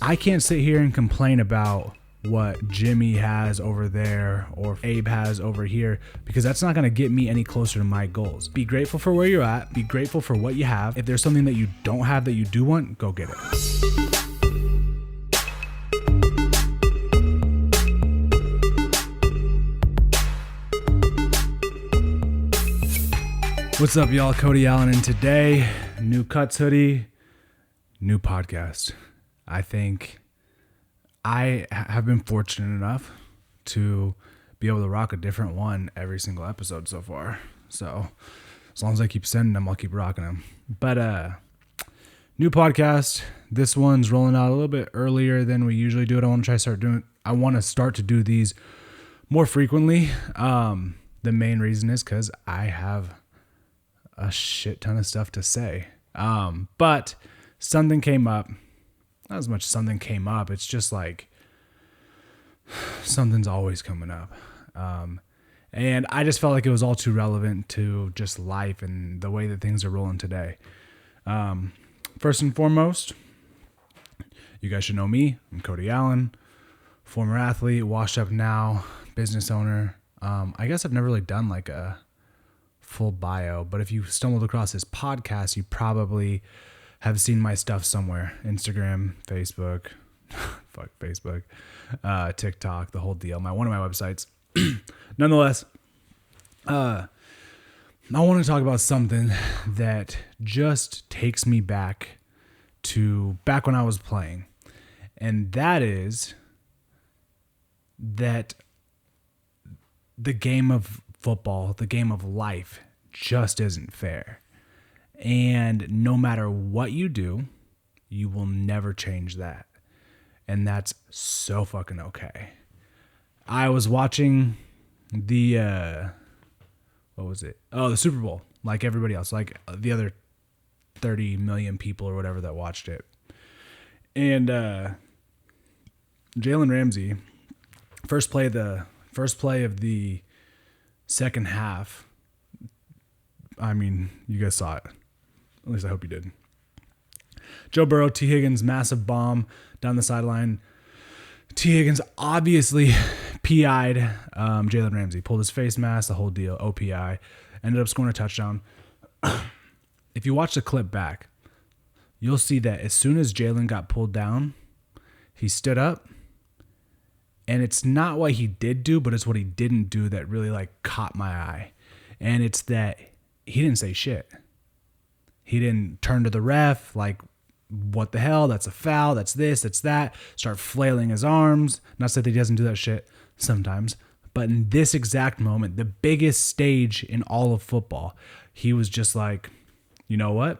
I can't sit here and complain about what Jimmy has over there or Abe has over here, because that's not going to get me any closer to my goals. Be grateful for where you're at. Be grateful for what you have. If there's something that you don't have that you do want, go get it. What's up, y'all? Cody Allen, and today, new Cuts Hoodie, new podcast. I think I have been fortunate enough to be able to rock a different one every single episode so far. So as long as I keep sending them, I'll keep rocking them. But new podcast. This one's rolling out a little bit earlier than we usually do it. I want to start to do these more frequently. The main reason is because I have a shit ton of stuff to say. But something came up. Not as much something came up. It's just like something's always coming up. And I just felt like it was all too relevant to just life and the way that things are rolling today. First and foremost, you guys should know me. I'm Cody Allen, former athlete, washed up now, business owner. I guess I've never really done like a full bio, but if you stumbled across this podcast, you probably have seen my stuff somewhere. Instagram, Facebook, Facebook, TikTok, the whole deal. One of my websites. Nonetheless, I want to talk about something that just takes me back when I was playing. And that is that the game of football, the game of life, just isn't fair. And no matter what you do, you will never change that. And that's so fucking okay. I was watching the Super Bowl, like everybody else, like the other 30 million people or whatever that watched it. And Jaylen Ramsey, first play of the second half. I mean, you guys saw it. At least I hope you did. Joe Burrow, T. Higgins, massive bomb down the sideline. T. Higgins obviously PI'd Jaylen Ramsey. Pulled his face mask, the whole deal, OPI. Ended up scoring a touchdown. If you watch the clip back, you'll see that as soon as Jaylen got pulled down, he stood up. And it's not what he did do, but it's what he didn't do that really like caught my eye. And it's that he didn't say shit. He didn't turn to the ref like, what the hell? That's a foul. That's this. That's that. Start flailing his arms. Not that he doesn't do that shit sometimes. But in this exact moment, the biggest stage in all of football, he was just like, you know what?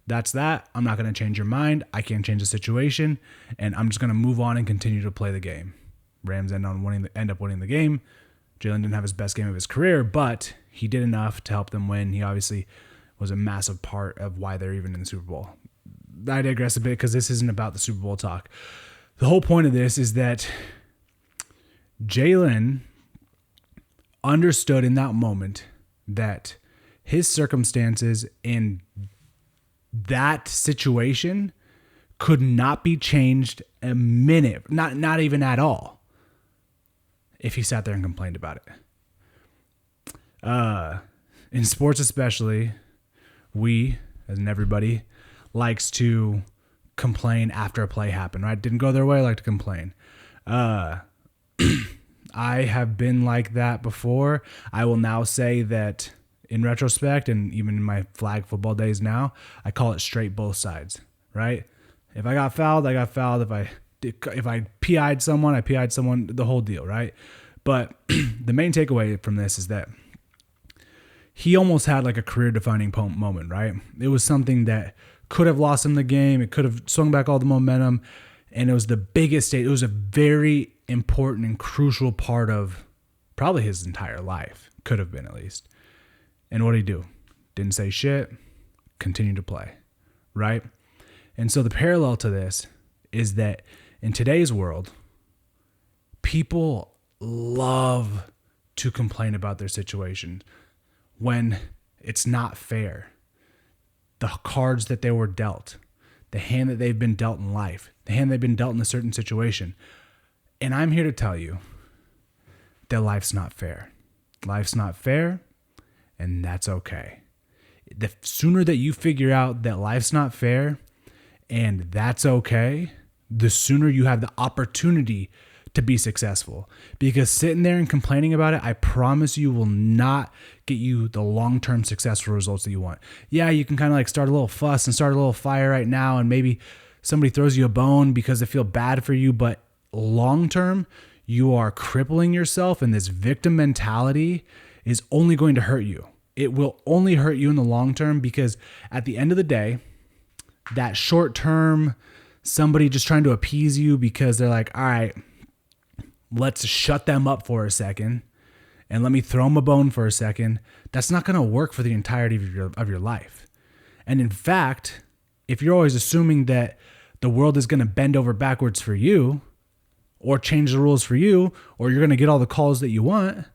That's that. I'm not going to change your mind. I can't change the situation. And I'm just going to move on and continue to play the game. Rams end up winning the game. Jaylen didn't have his best game of his career, but he did enough to help them win. He obviously was a massive part of why they're even in the Super Bowl. I digress a bit because this isn't about the Super Bowl talk. The whole point of this is that Jaylen understood in that moment that his circumstances in that situation could not be changed a minute, not even at all, if he sat there and complained about it. In sports especially, we, as in everybody, likes to complain after a play happened, right? Didn't go their way, I like to complain. I have been like that before. I will now say that in retrospect, and even in my flag football days now, I call it straight both sides, right? If I got fouled, I got fouled. If I PI'd someone, I PI'd someone, the whole deal, right? But the main takeaway from this is that he almost had like a career-defining moment, right? It was something that could have lost him the game. It could have swung back all the momentum. And it was the biggest stage. It was a very important and crucial part of probably his entire life. Could have been, at least. And what did he do? Didn't say shit. Continued to play, right? And so the parallel to this is that in today's world, people love to complain about their situation when it's not fair. The cards that they were dealt, the hand that they've been dealt in life, the hand they've been dealt in a certain situation. And I'm here to tell you that life's not fair. Life's not fair, and that's okay. The sooner that you figure out that life's not fair and that's okay, the sooner you have the opportunity to be successful. Because sitting there and complaining about it, I promise you will not get you the long-term successful results that you want. Yeah, you can kind of like start a little fuss and start a little fire right now, and maybe somebody throws you a bone because they feel bad for you, but long-term, you are crippling yourself, and this victim mentality is only going to hurt you. It will only hurt you in the long term, because at the end of the day, that short term, somebody just trying to appease you because they're like, all right, let's shut them up for a second and let me throw them a bone for a second. That's not going to work for the entirety of your life. And in fact, if you're always assuming that the world is going to bend over backwards for you or change the rules for you, or you're going to get all the calls that you want,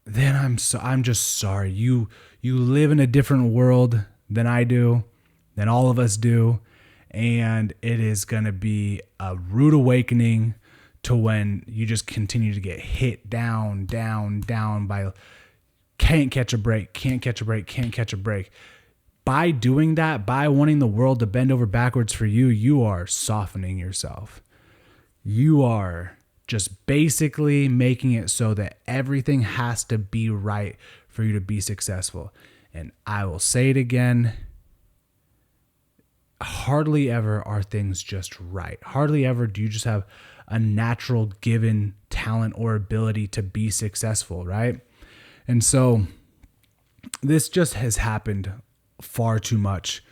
then I'm just sorry. You live in a different world than I do, than all of us do. And it is going to be a rude awakening to when you just continue to get hit down by can't catch a break. By doing that, by wanting the world to bend over backwards for you, you are softening yourself. You are just basically making it so that everything has to be right for you to be successful. And I will say it again, hardly ever are things just right. Hardly ever do you just have a natural given talent or ability to be successful, right? And so this just has happened far too much.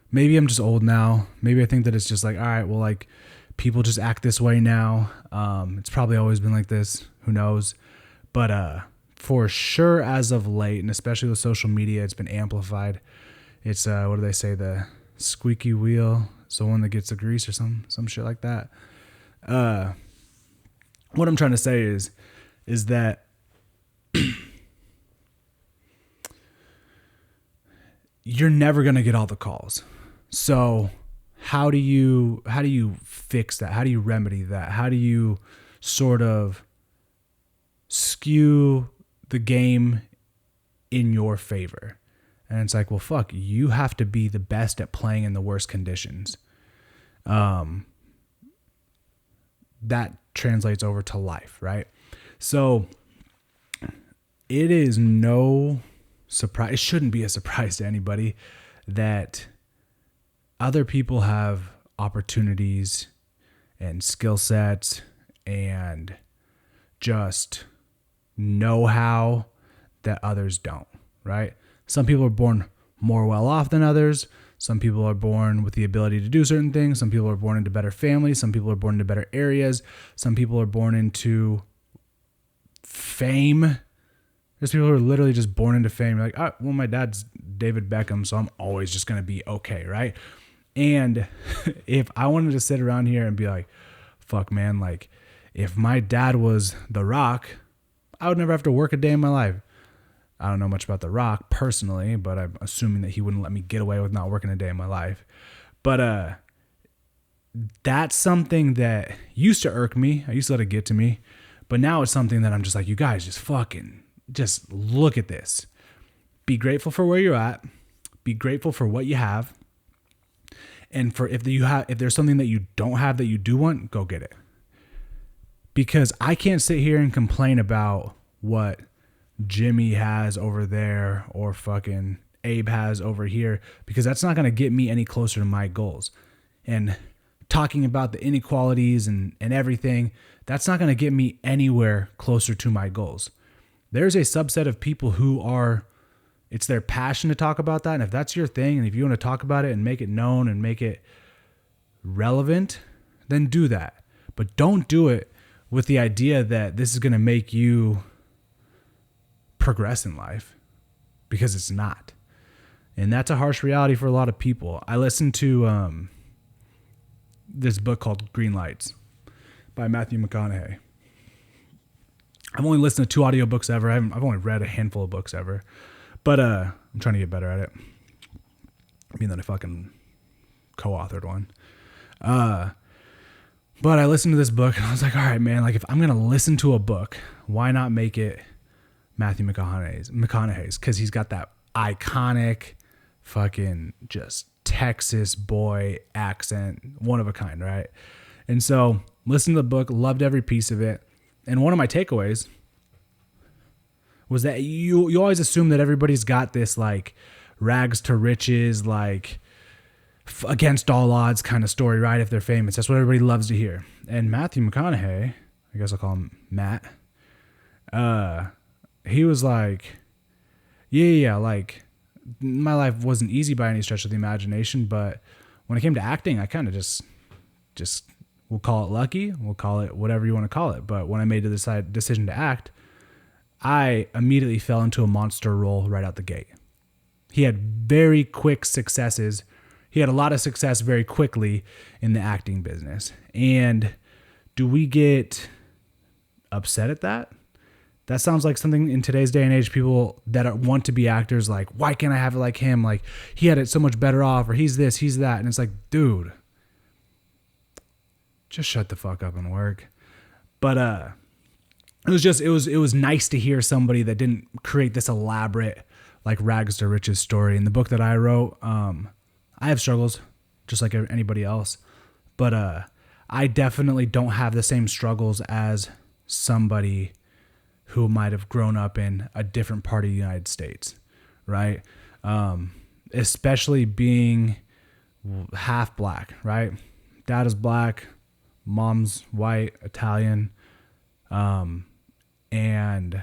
Maybe I'm just old now. Maybe I think that it's just like, all right, well, like, people just act this way now. It's probably always been like this. Who knows? But for sure, as of late, and especially with social media, it's been amplified. It's what do they say? The squeaky wheel is the one that gets the grease, or some shit like that. What I'm trying to say is that you're never gonna get all the calls. So how do you fix that? How do you remedy that? How do you sort of skew the game in your favor? And it's like, well, fuck, you have to be the best at playing in the worst conditions. That translates over to life, right? So it is no surprise. It shouldn't be a surprise to anybody that other people have opportunities and skill sets and just know-how that others don't, right? Some people are born more well off than others. Some people are born with the ability to do certain things. Some people are born into better families. Some people are born into better areas. Some people are born into fame. There's people who are literally just born into fame. You're like, oh, well, my dad's David Beckham, so I'm always just going to be okay, right? And if I wanted to sit around here and be like, fuck, man, like, if my dad was The Rock, I would never have to work a day in my life. I don't know much about The Rock personally, but I'm assuming that he wouldn't let me get away with not working a day in my life. But that's something that used to irk me. I used to let it get to me. But now it's something that I'm just like, you guys just look at this. Be grateful for where you're at. Be grateful for what you have. And for if there's something that you don't have that you do want, go get it. Because I can't sit here and complain about what Jimmy has over there or fucking Abe has over here, because that's not going to get me any closer to my goals. And talking about the inequalities and everything, that's not going to get me anywhere closer to my goals. There's a subset of people who it's their passion to talk about that. And if that's your thing, and if you want to talk about it and make it known and make it relevant, then do that. But don't do it with the idea that this is going to make you progress in life, because it's not. And that's a harsh reality for a lot of people. I listened to this book called Green Lights by Matthew McConaughey. I've only listened to 2 audiobooks ever. I've only read a handful of books ever. But I'm trying to get better at it. I mean that I fucking co-authored one. But I listened to this book and I was like, all right, man, like if I'm going to listen to a book, why not make it Matthew McConaughey's? Cause he's got that iconic fucking just Texas boy accent, one of a kind. Right. And so listened to the book, loved every piece of it. And one of my takeaways was that you always assume that everybody's got this like rags to riches, like against all odds kind of story, right? If they're famous, that's what everybody loves to hear. And Matthew McConaughey, I guess I'll call him Matt. He was like, yeah, like my life wasn't easy by any stretch of the imagination, but when it came to acting, I kind of just we'll call it lucky, we'll call it whatever you want to call it. But when I made the decision to act, I immediately fell into a monster role right out the gate. He had very quick successes. He had a lot of success very quickly in the acting business. And do we get upset at that? That sounds like something in today's day and age, people that want to be actors, like, why can't I have it like him? Like, he had it so much better off, or he's this, he's that. And it's like, dude, just shut the fuck up and work. But it was nice to hear somebody that didn't create this elaborate, like, rags to riches story. In the book that I wrote, I have struggles just like anybody else, but I definitely don't have the same struggles as somebody who might have grown up in a different part of the United States, right? Especially being half black, right? Dad is black, mom's white, Italian, and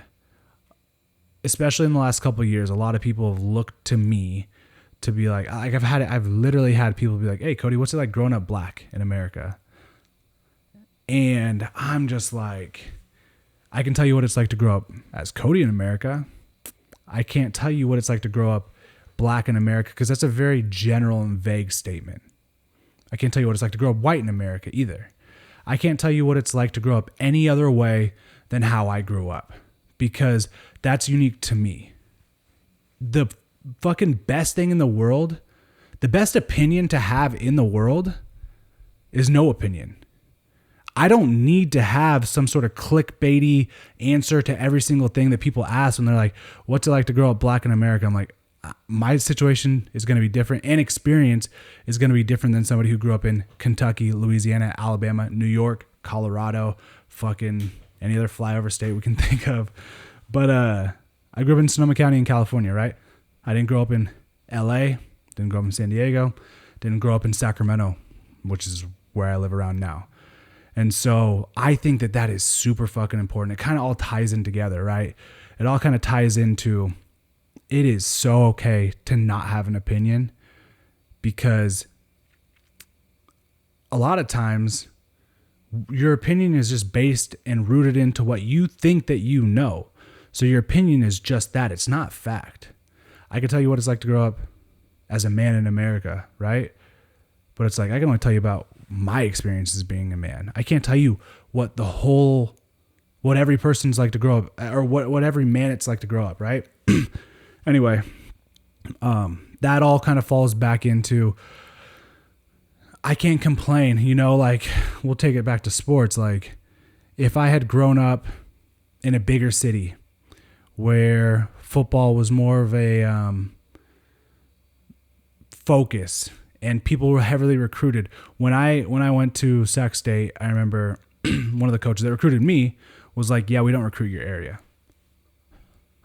especially in the last couple of years, a lot of people have looked to me to be like I've literally had people be like, hey, Cody, what's it like growing up black in America? And I'm just like, I can tell you what it's like to grow up as Cody in America. I can't tell you what it's like to grow up black in America, because that's a very general and vague statement. I can't tell you what it's like to grow up white in America either. I can't tell you what it's like to grow up any other way than how I grew up, because that's unique to me. The fucking best thing in the world, the best opinion to have in the world is no opinion. I don't need to have some sort of clickbaity answer to every single thing that people ask when they're like, what's it like to grow up black in America? I'm like, my situation is going to be different, and experience is going to be different than somebody who grew up in Kentucky, Louisiana, Alabama, New York, Colorado, fucking any other flyover state we can think of. But I grew up in Sonoma County in California, right? I didn't grow up in LA, didn't grow up in San Diego, didn't grow up in Sacramento, which is where I live around now. And so I think that that is super fucking important. It kind of all ties in together, right? It all kind of ties into, it is so okay to not have an opinion, because a lot of times your opinion is just based and rooted into what you think that you know. So your opinion is just that. It's not fact. I can tell you what it's like to grow up as a man in America, right? But it's like, I can only tell you about my experiences being a man. I can't tell you what every person's like to grow up, or what every man it's like to grow up, right? Anyway, that all kind of falls back into, I can't complain, like, we'll take it back to sports. Like, if I had grown up in a bigger city where football was more of a focus and people were heavily recruited. When I went to Sac State, I remember one of the coaches that recruited me was like, yeah, we don't recruit your area.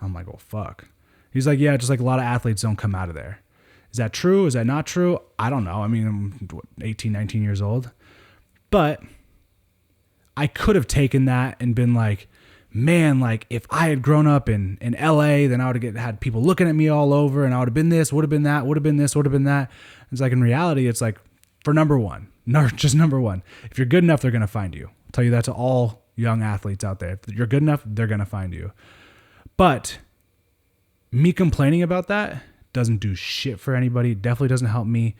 I'm like, well, fuck. He's like, yeah, just like a lot of athletes don't come out of there. Is that true? Is that not true? I don't know. I mean, I'm 18, 19 years old. But I could have taken that and been like, man, like if I had grown up in LA, then I would have had people looking at me all over, and I would have been this, would have been that, would have been this, would have been that. It's like, in reality, it's like, for number one, if you're good enough, they're going to find you. I'll tell you that to all young athletes out there. If you're good enough, they're going to find you. But me complaining about that doesn't do shit for anybody. It definitely doesn't help me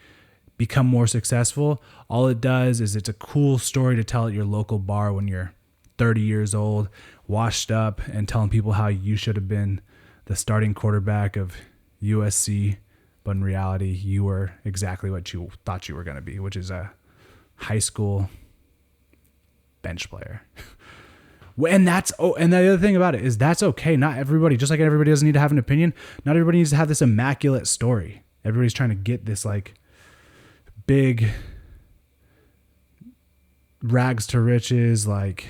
become more successful. All it does is it's a cool story to tell at your local bar when you're 30 years old, washed up, and telling people how you should have been the starting quarterback of USC but in reality, you were exactly what you thought you were going to be, which is a high school bench player. And and the other thing about it is that's okay. Not everybody, just like everybody doesn't need to have an opinion, not everybody needs to have this immaculate story. Everybody's trying to get this like big rags to riches like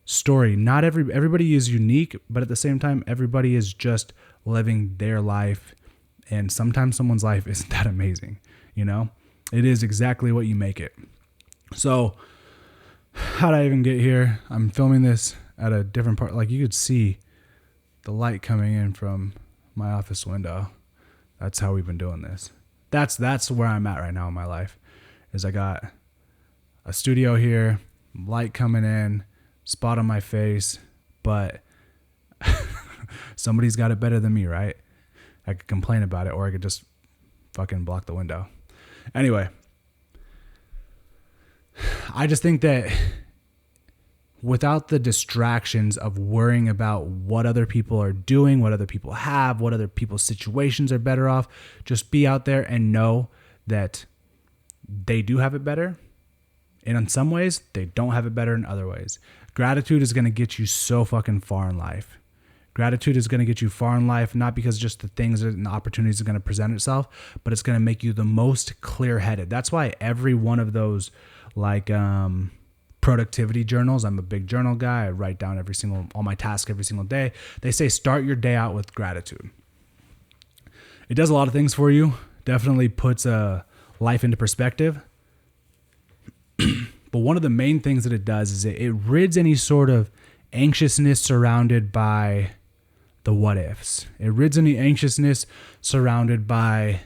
story. Not everybody is unique, but at the same time, everybody is just living their life. And sometimes someone's life isn't that amazing. You know, it is exactly what you make it. So how'd I even get here? I'm filming this at a different part. Like you could see the light coming in from my office window. That's how we've been doing this. That's where I'm at right now in my life, is I got a studio here, light coming in, spot on my face, but somebody's got it better than me, right? I could complain about it, or I could just fucking block the window. Anyway, I just think that without the distractions of worrying about what other people are doing, what other people have, what other people's situations are better off, just be out there and know that they do have it better. And in some ways, they don't have it better in other ways. Gratitude is going to get you so fucking far in life. Gratitude is going to get you far in life, not because just the things and the opportunities are going to present itself, but it's going to make you the most clear-headed. That's why every one of those like productivity journals, I'm a big journal guy. I write down all my tasks every single day. They say start your day out with gratitude. It does a lot of things for you. Definitely puts life into perspective. But one of the main things that it does is it rids any sort of anxiousness surrounded by the what ifs. It rids any anxiousness surrounded by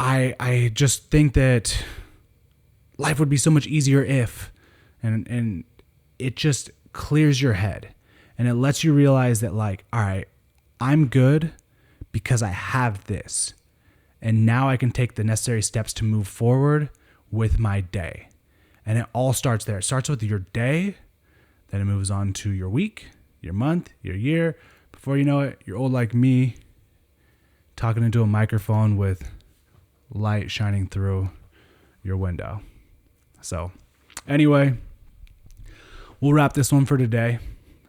I just think that life would be so much easier if, and it just clears your head and it lets you realize that like, all right, I'm good because I have this. And now I can take the necessary steps to move forward with my day. And it all starts there. It starts with your day, then it moves on to your week, your month, your year. Before you know it, you're old like me, talking into a microphone with light shining through your window. So anyway, we'll wrap this one for today.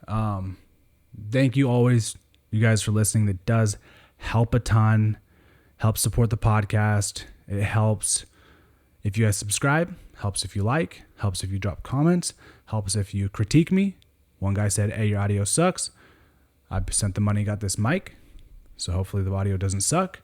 Thank you always, you guys, for listening. That does help a ton. Helps support the podcast. It helps if you guys subscribe, helps if you like, helps if you drop comments, helps if you critique me. One guy said, hey, your audio sucks. I sent the money, got this mic, so hopefully the audio doesn't suck.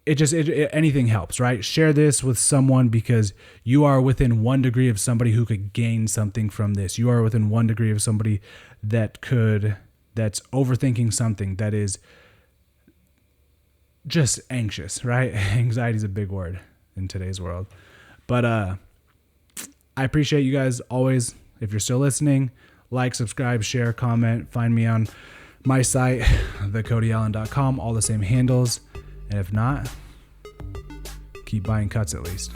Anything helps, right? Share this with someone because you are within 1 degree of somebody who could gain something from this. You are within 1 degree of somebody that's overthinking something, that is just anxious, right? Anxiety is a big word in today's world. But I appreciate you guys always. If you're still listening, like, subscribe, share, comment. Find me on my site, thecodyallen.com, all the same handles. And if not, keep buying cuts at least.